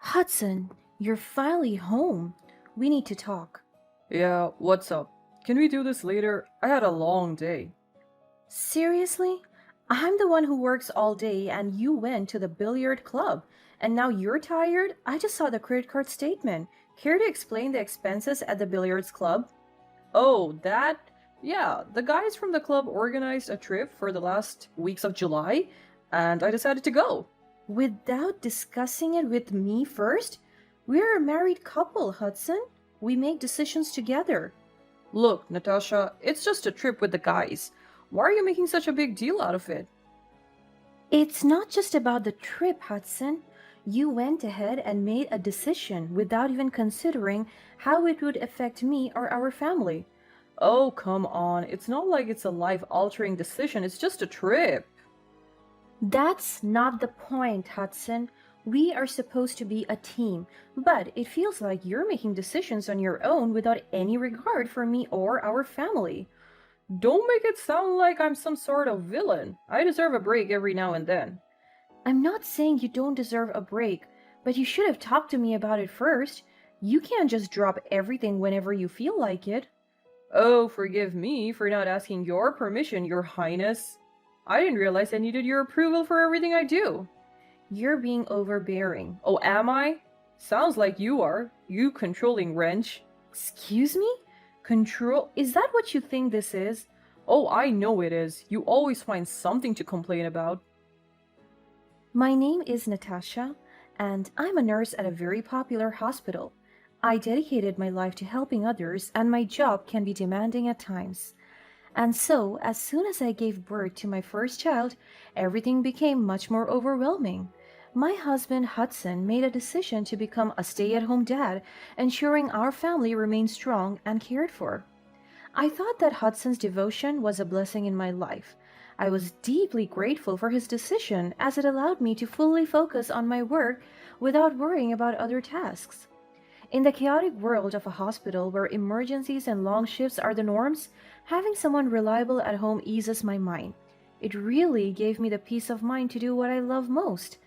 Hudson, you're finally home. We need to talk. Yeah, what's up? Can we do this later? I had a long day. Seriously? I'm the one who works all day and you went to the billiard club. And now you're tired? I just saw the credit card statement. Care to explain the expenses at the billiards club? Oh, that? Yeah, the guys from the club organized a trip for the last weeks of July, and I decided to go. Without discussing it with me first? We're a married couple, Hudson. We make decisions together. Look, Natasha, it's just a trip with the guys. Why are you making such a big deal out of it? It's not just about the trip, Hudson. You went ahead and made a decision without even considering how it would affect me or our family. Oh, come on. It's not like it's a life-altering decision, it's just a trip. That's not the point, Hudson. We are supposed to be a team, but it feels like you're making decisions on your own without any regard for me or our family. Don't make it sound like I'm some sort of villain. I deserve a break every now and then. I'm not saying you don't deserve a break, but you should have talked to me about it first. You can't just drop everything whenever you feel like it. Oh, forgive me for not asking your permission, Your Highness. I didn't realize I needed your approval for everything I do. You're being overbearing. Oh, am I? Sounds like you are. You controlling wrench. Excuse me? Control? Is that what you think this is? Oh, I know it is. You always find something to complain about. My name is Natasha, and I'm a nurse at a very popular hospital. I dedicated my life to helping others, and my job can be demanding at times. And so, as soon as I gave birth to my first child, everything became much more overwhelming. My husband Hudson made a decision to become a stay at home dad, ensuring our family remained strong and cared for. I thought that Hudson's devotion was a blessing in my life. I was deeply grateful for his decision as it allowed me to fully focus on my work without worrying about other tasks. In the chaotic world of a hospital where emergencies and long shifts are the norms, having someone reliable at home eases my mind. It really gave me the peace of mind to do what I love most.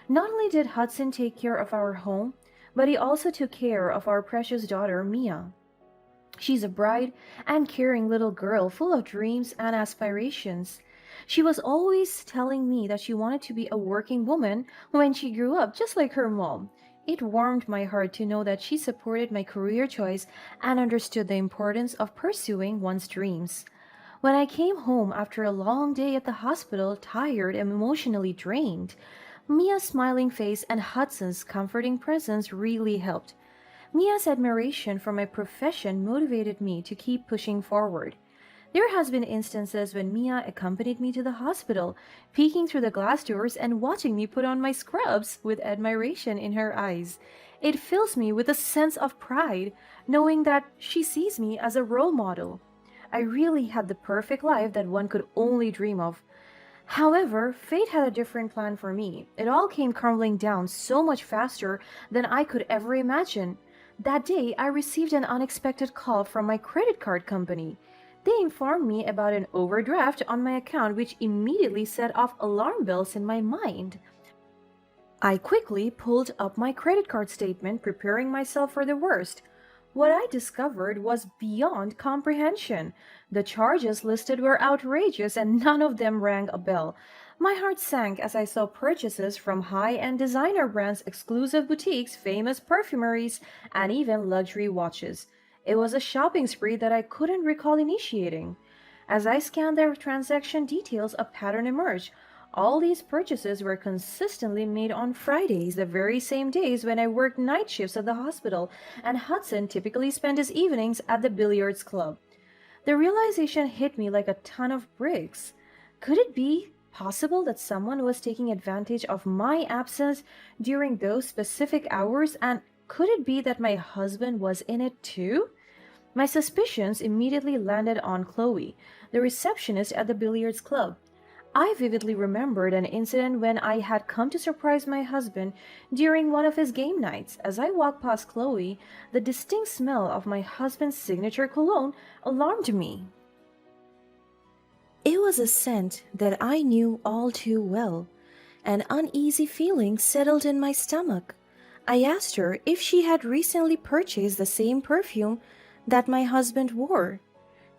Not only did Hudson take care of our home, but he also took care of our precious daughter, Mia. She's a bright and caring little girl full of dreams and aspirations. She was always telling me that she wanted to be a working woman when she grew up, just like her mom. It warmed my heart to know that she supported my career choice and understood the importance of pursuing one's dreams. When I came home after a long day at the hospital, tired and emotionally drained, Mia's smiling face and Hudson's comforting presence really helped. Mia's admiration for my profession motivated me to keep pushing forward. There has been instances when Mia accompanied me to the hospital, peeking through the glass doors and watching me put on my scrubs with admiration in her eyes. It fills me with a sense of pride, knowing that she sees me as a role model. I really had the perfect life that one could only dream of. However, fate had a different plan for me. It all came crumbling down so much faster than I could ever imagine. That day, I received an unexpected call from my credit card company. They informed me about an overdraft on my account, which immediately set off alarm bells in my mind. I quickly pulled up my credit card statement, preparing myself for the worst. What I discovered was beyond comprehension. The charges listed were outrageous and none of them rang a bell. My heart sank as I saw purchases from high end designer brands, exclusive boutiques, famous perfumeries, and even luxury watches. It was a shopping spree that I couldn't recall initiating. As I scanned their transaction details, a pattern emerged. All these purchases were consistently made on Fridays, the very same days when I worked night shifts at the hospital, and Hudson typically spent his evenings at the billiards club. The realization hit me like a ton of bricks. Could it be possible that someone was taking advantage of my absence during those specific hours, and could it be that my husband was in it too? My suspicions immediately landed on Chloe, the receptionist at the billiards club. I vividly remembered an incident when I had come to surprise my husband during one of his game nights. As I walked past Chloe, the distinct smell of my husband's signature cologne alarmed me. It was a scent that I knew all too well. An uneasy feeling settled in my stomach. I asked her if she had recently purchased the same perfume that my husband wore.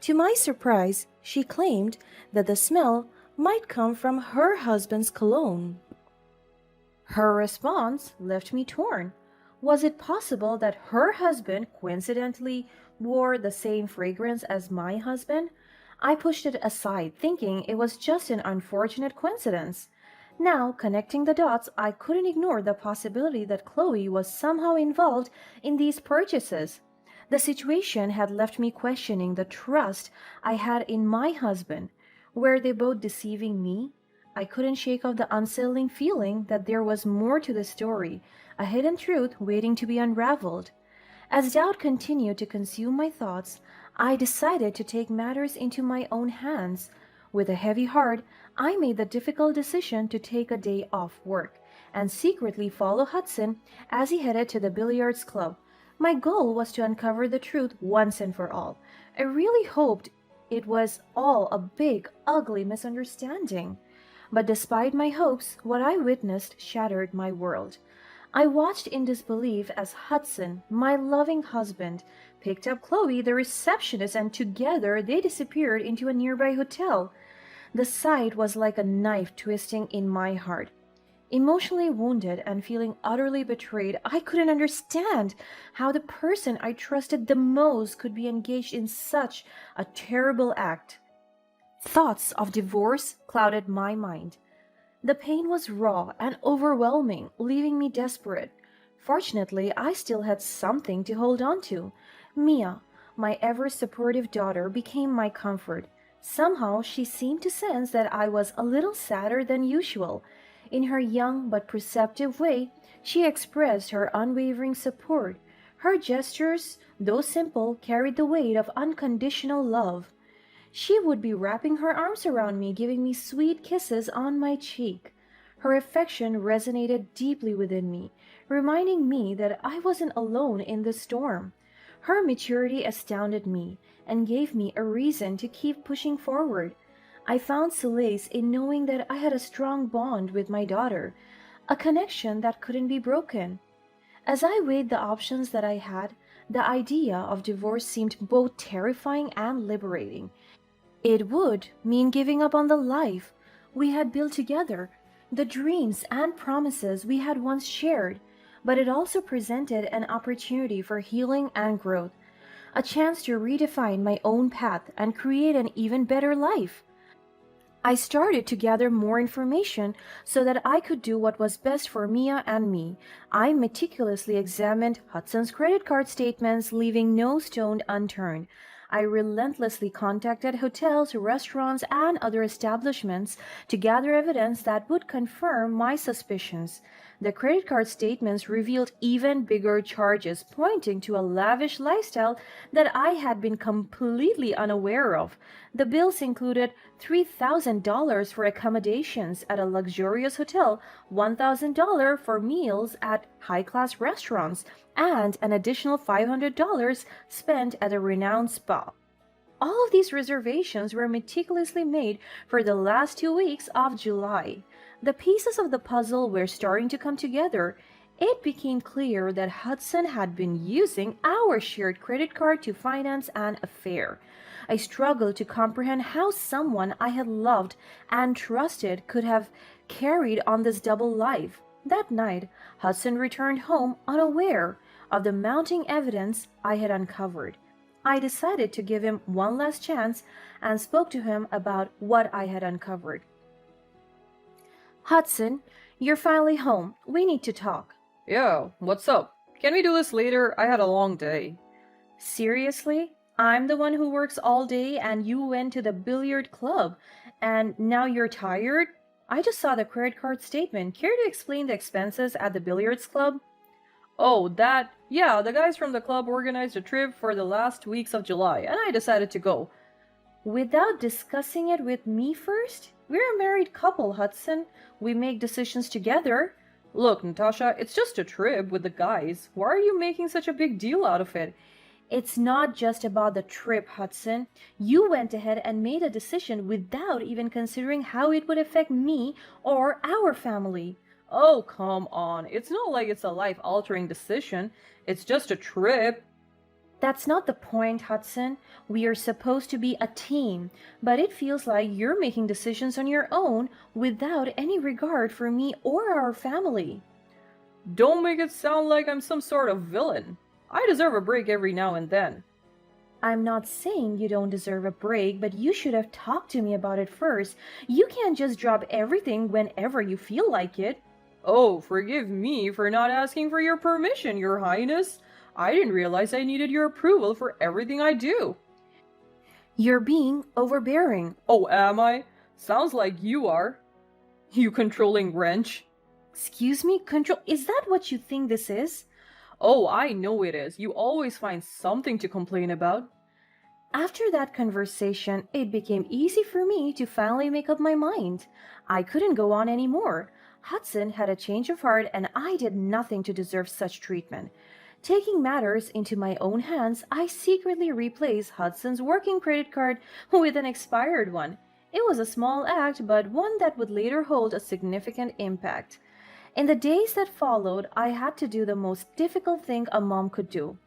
To my surprise, she claimed that the smell might come from her husband's cologne. Her response left me torn. Was it possible that her husband coincidentally wore the same fragrance as my husband? I pushed it aside, thinking it was just an unfortunate coincidence. Now, connecting the dots, I couldn't ignore the possibility that Chloe was somehow involved in these purchases. The situation had left me questioning the trust I had in my husband. Were they both deceiving me? I couldn't shake off the unsettling feeling that there was more to the story, a hidden truth waiting to be unraveled. As doubt continued to consume my thoughts, I decided to take matters into my own hands. With a heavy heart, I made the difficult decision to take a day off work and secretly follow Hudson as he headed to the billiards club. My goal was to uncover the truth once and for all. I really hoped it was all a big, ugly misunderstanding. But despite my hopes, what I witnessed shattered my world. I watched in disbelief as Hudson, my loving husband, picked up Chloe, the receptionist, and together they disappeared into a nearby hotel. The sight was like a knife twisting in my heart. Emotionally wounded and feeling utterly betrayed, I couldn't understand how the person I trusted the most could be engaged in such a terrible act. Thoughts of divorce clouded my mind. The pain was raw and overwhelming, leaving me desperate. Fortunately, I still had something to hold on to. Mia, my ever supportive daughter, became my comfort. Somehow, she seemed to sense that I was a little sadder than usual. In her young but perceptive way, she expressed her unwavering support. Her gestures, though simple, carried the weight of unconditional love. She would be wrapping her arms around me, giving me sweet kisses on my cheek. Her affection resonated deeply within me, reminding me that I wasn't alone in the storm. Her maturity astounded me and gave me a reason to keep pushing forward. I found solace in knowing that I had a strong bond with my daughter, a connection that couldn't be broken. As I weighed the options that I had, the idea of divorce seemed both terrifying and liberating. It would mean giving up on the life we had built together, the dreams and promises we had once shared, but it also presented an opportunity for healing and growth, a chance to redefine my own path and create an even better life. I started to gather more information so that I could do what was best for Mia and me. I meticulously examined Hudson's credit card statements, leaving no stone unturned. I relentlessly contacted hotels, restaurants, and other establishments to gather evidence that would confirm my suspicions. The credit card statements revealed even bigger charges, pointing to a lavish lifestyle that I had been completely unaware of. The bills included $3,000 for accommodations at a luxurious hotel, $1,000 for meals at high class restaurants, and an additional $500 spent at a renowned spa. All of these reservations were meticulously made for the last 2 weeks of July. The pieces of the puzzle were starting to come together. It became clear that Hudson had been using our shared credit card to finance an affair. I struggled to comprehend how someone I had loved and trusted could have carried on this double life. That night, Hudson returned home unaware of the mounting evidence I had uncovered. I decided to give him one last chance and spoke to him about what I had uncovered. Hudson, you're finally home. We need to talk. Yeah, what's up? Can we do this later? I had a long day. Seriously? I'm the one who works all day and you went to the billiard club and now you're tired? I just saw the credit card statement. Care to explain the expenses at the billiards club? Oh, that. Yeah, the guys from the club organized a trip for the last weeks of July, and I decided to go. Without discussing it with me first? We're a married couple, Hudson. We make decisions together. Look, Natasha, it's just a trip with the guys. Why are you making such a big deal out of it? It's not just about the trip, Hudson. You went ahead and made a decision without even considering how it would affect me or our family. Oh, come on. It's not like it's a life-altering decision. It's just a trip. That's not the point, Hudson. We are supposed to be a team, but it feels like you're making decisions on your own without any regard for me or our family. Don't make it sound like I'm some sort of villain. I deserve a break every now and then. I'm not saying you don't deserve a break, but you should have talked to me about it first. You can't just drop everything whenever you feel like it. Oh, forgive me for not asking for your permission, Your Highness. I didn't realize I needed your approval for everything I do. You're being overbearing. Oh, am I? Sounds like you are. You controlling wrench. Excuse me, control. Is that what you think this is? Oh, I know it is. You always find something to complain about. After that conversation, it became easy for me to finally make up my mind. I couldn't go on anymore. Hudson had a change of heart, and I did nothing to deserve such treatment. Taking matters into my own hands, I secretly replaced Hudson's working credit card with an expired one. It was a small act, but one that would later hold a significant impact. In the days that followed, I had to do the most difficult thing a mom could do.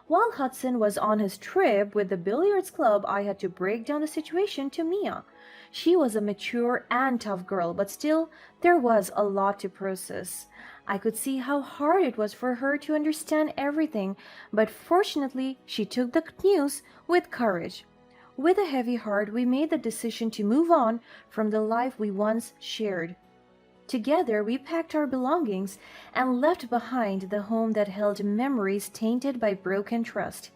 While Hudson was on his trip with the billiards club, I had to break down the situation to Mia. She was a mature and tough girl, but still, there was a lot to process. I could see how hard it was for her to understand everything, but fortunately, she took the news with courage. With a heavy heart, we made the decision to move on from the life we once shared. Together, we packed our belongings and left behind the home that held memories tainted by broken trust.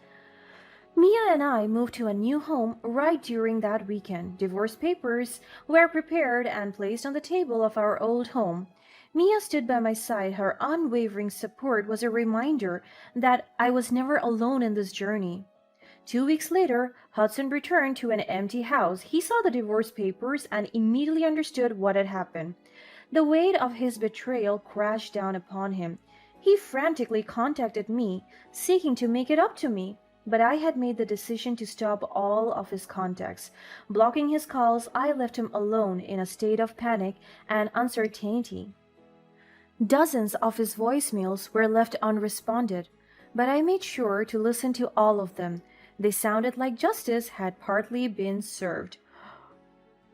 Mia and I moved to a new home right during that weekend. Divorce papers were prepared and placed on the table of our old home. Mia stood by my side. Her unwavering support was a reminder that I was never alone in this journey. 2 weeks later, Hudson returned to an empty house. He saw the divorce papers and immediately understood what had happened. The weight of his betrayal crashed down upon him. He frantically contacted me, seeking to make it up to me. But I had made the decision to stop all of his contacts. Blocking his calls, I left him alone in a state of panic and uncertainty. Dozens of his voicemails were left unresponded, but I made sure to listen to all of them. They sounded like justice had partly been served.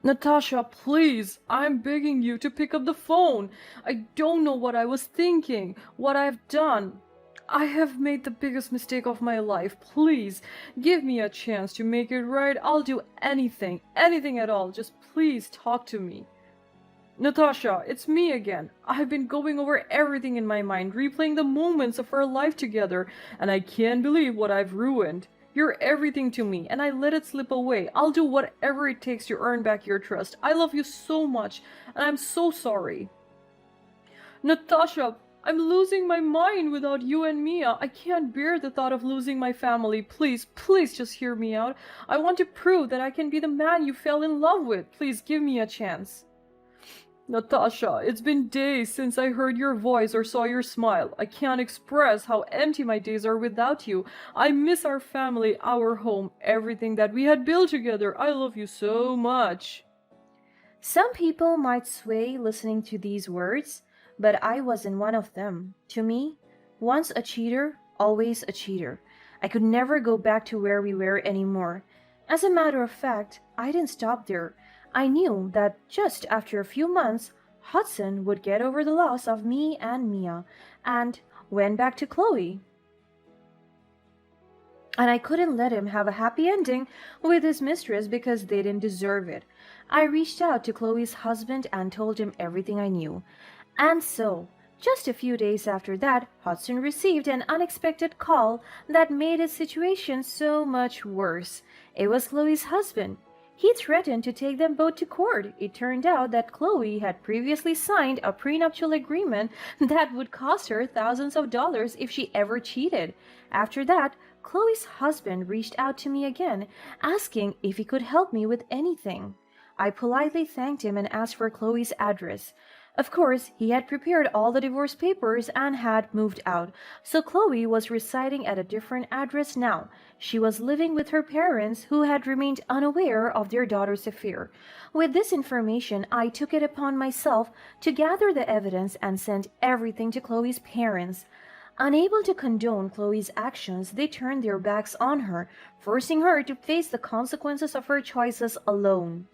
Natasha, please, I'm begging you to pick up the phone. I don't know what I was thinking, what I've done. I have made the biggest mistake of my life. Please, give me a chance to make it right. I'll do anything, anything at all. Just please talk to me. Natasha, it's me again. I've been going over everything in my mind, replaying the moments of our life together, and I can't believe what I've ruined. You're everything to me, and I let it slip away. I'll do whatever it takes to earn back your trust. I love you so much, and I'm so sorry. Natasha, I'm losing my mind without you and Mia. I can't bear the thought of losing my family. Please, please just hear me out. I want to prove that I can be the man you fell in love with. Please give me a chance. Natasha, it's been days since I heard your voice or saw your smile. I can't express how empty my days are without you. I miss our family, our home, everything that we had built together. I love you so much. Some people might sway listening to these words, but I wasn't one of them. To me, once a cheater, always a cheater. I could never go back to where we were anymore. As a matter of fact, I didn't stop there. I knew that just after a few months, Hudson would get over the loss of me and Mia and went back to Chloe. And I couldn't let him have a happy ending with his mistress because they didn't deserve it. I reached out to Chloe's husband and told him everything I knew. And so, just a few days after that, Hudson received an unexpected call that made his situation so much worse. It was Chloe's husband. He threatened to take them both to court. It turned out that Chloe had previously signed a prenuptial agreement that would cost her thousands of dollars if she ever cheated. After that, Chloe's husband reached out to me again, asking if he could help me with anything. I politely thanked him and asked for Chloe's address. Of course, he had prepared all the divorce papers and had moved out, so Chloe was residing at a different address now. She was living with her parents, who had remained unaware of their daughter's affair. With this information, I took it upon myself to gather the evidence and send everything to Chloe's parents. Unable to condone Chloe's actions, they turned their backs on her, forcing her to face the consequences of her choices alone.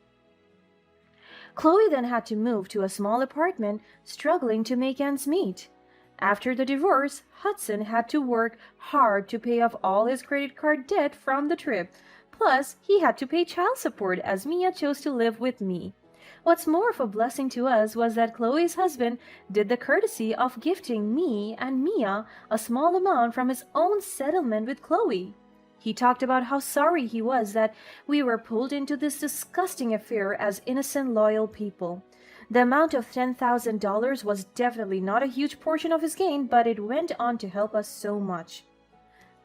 Chloe then had to move to a small apartment, struggling to make ends meet. After the divorce, Hudson had to work hard to pay off all his credit card debt from the trip. Plus, he had to pay child support as Mia chose to live with me. What's more of a blessing to us was that Chloe's husband did the courtesy of gifting me and Mia a small amount from his own settlement with Chloe. He talked about how sorry he was that we were pulled into this disgusting affair as innocent, loyal people. The amount of $10,000 was definitely not a huge portion of his gain, but it went on to help us so much.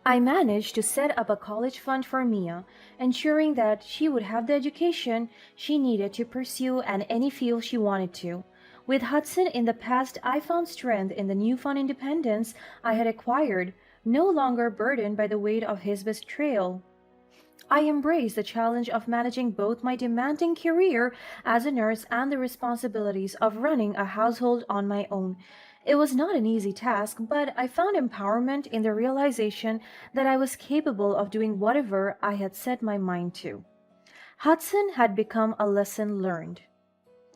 I managed to set up a college fund for Mia, ensuring that she would have the education she needed to pursue and any field she wanted to. With Hudson in the past, I found strength in the newfound independence I had acquired, no longer burdened by the weight of his betrayal. I embraced the challenge of managing both my demanding career as a nurse and the responsibilities of running a household on my own. It was not an easy task, but I found empowerment in the realization that I was capable of doing whatever I had set my mind to. Hudson had become a lesson learned.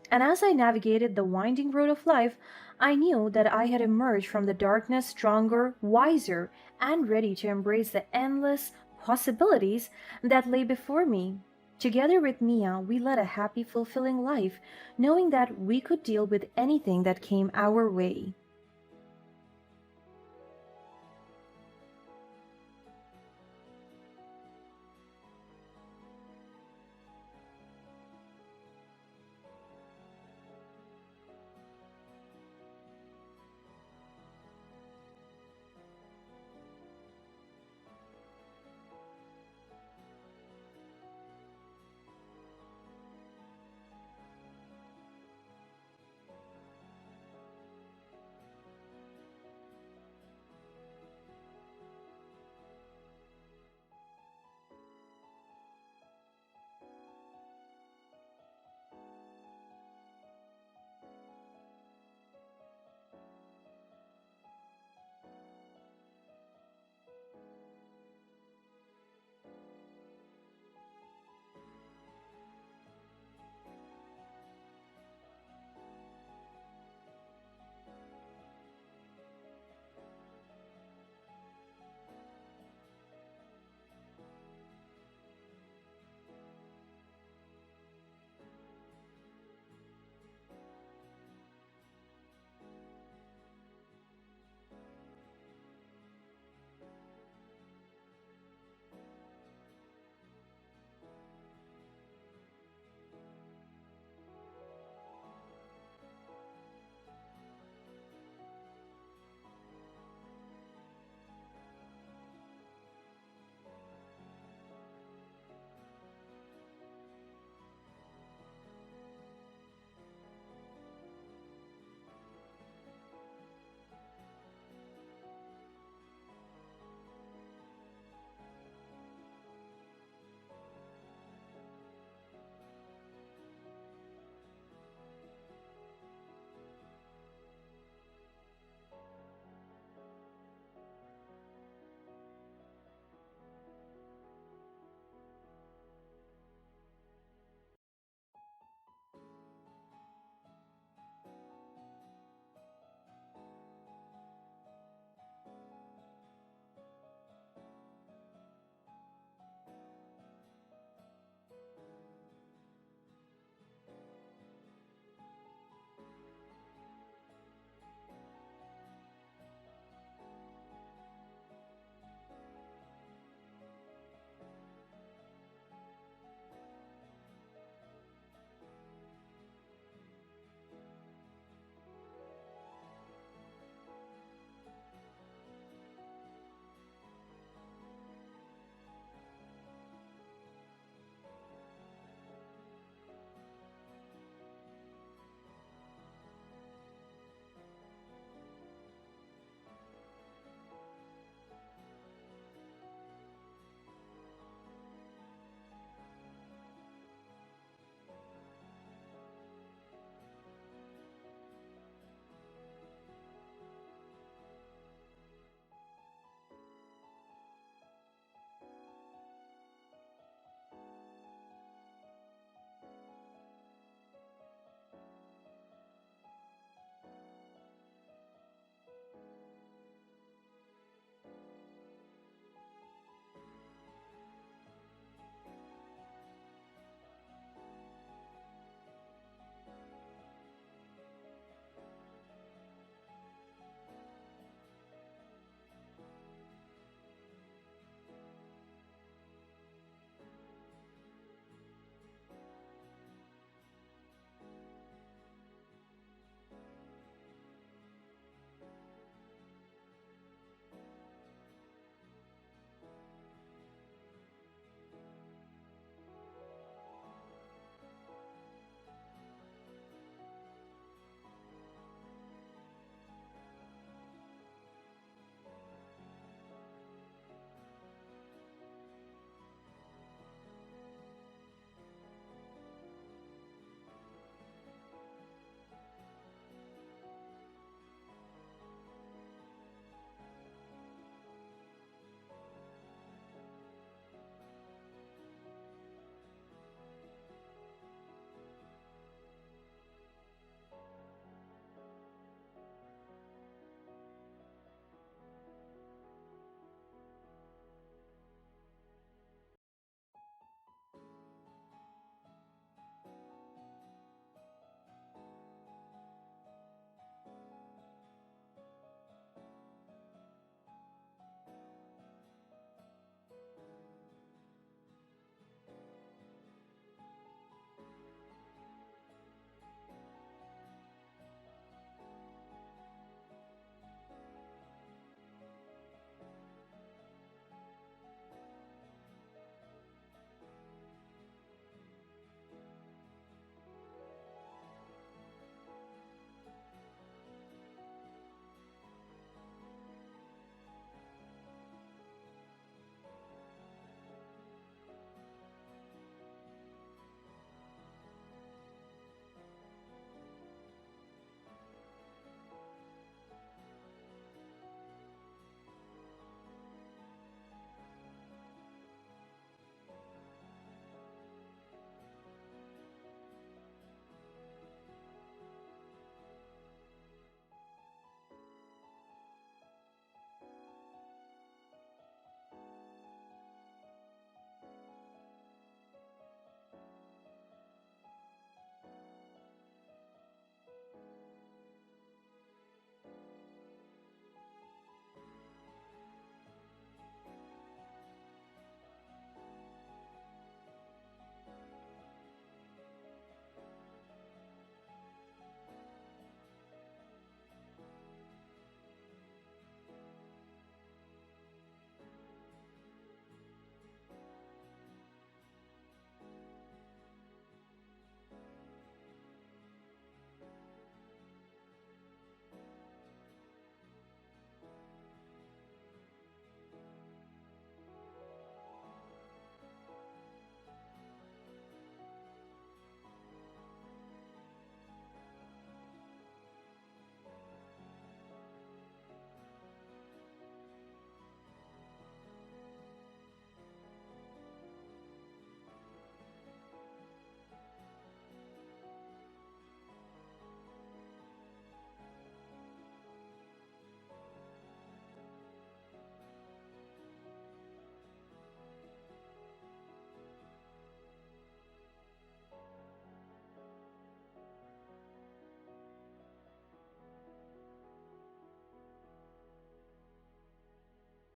And as I navigated the winding road of life, I knew that I had emerged from the darkness stronger, wiser, and ready to embrace the endless possibilities that lay before me. Together with Mia, we led a happy, fulfilling life, knowing that we could deal with anything that came our way.